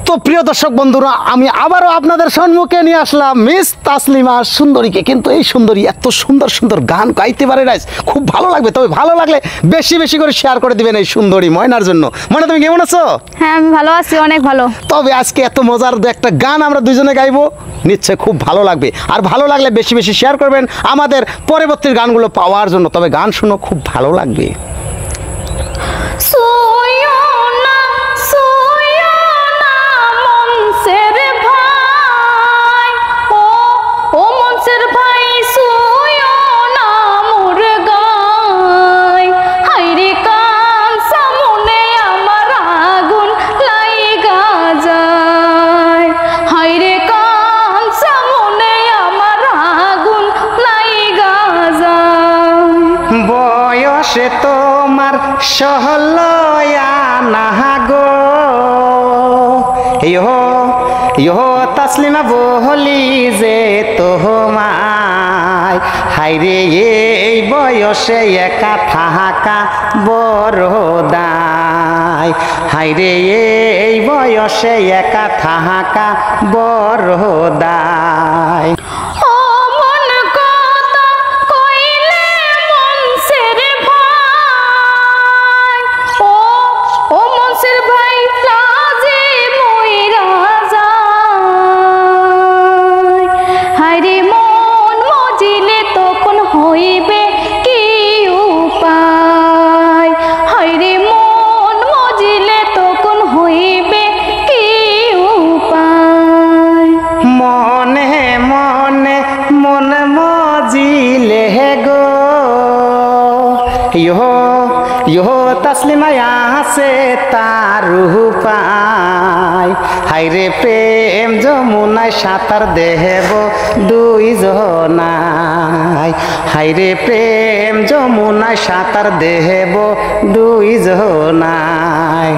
তো প্রিয় দর্শক বন্ধুরা, আমি আবারও আপনাদের সম্মুখে নিয়ে আসলাম মিস তাসলিমা সুন্দরীকে। কিন্তু এই সুন্দরী এত সুন্দর সুন্দর গান গাইতে পারে না, খুব ভালো লাগবে। তবে ভালো লাগলে বেশি বেশি করে শেয়ার করে দিবেন এই সুন্দরী ময়নার জন্য। ময়না, তুমি কেমন আছো? হ্যাঁ, আমি ভালো আছি, অনেক ভালো। তবে আজকে এত মজার একটা গান আমরা দুজনে গাইবো, নিশ্চয় খুব ভালো লাগবে। আর ভালো লাগলে বেশি বেশি শেয়ার করবেন আমাদের পরবর্তী গানগুলো পাওয়ার জন্য। তবে গান শুনো, খুব ভালো লাগবে। বয়সে তোমার সহলয়া না গো, ইহো তাসলিমা বহলি যে তোমায়, হাইরে এই বয়সে একা থাকা বড় দায়, হাইরে এই বয়সে একা থাকা বড় দায়। ইহো তাসলিমা আছে তার পায়, হাইরে প্রেম যমুনায় সাঁতার দেব দুইজনায়, হাইরে প্রেম যমুনায় সাঁতার দেব দুইজনায়।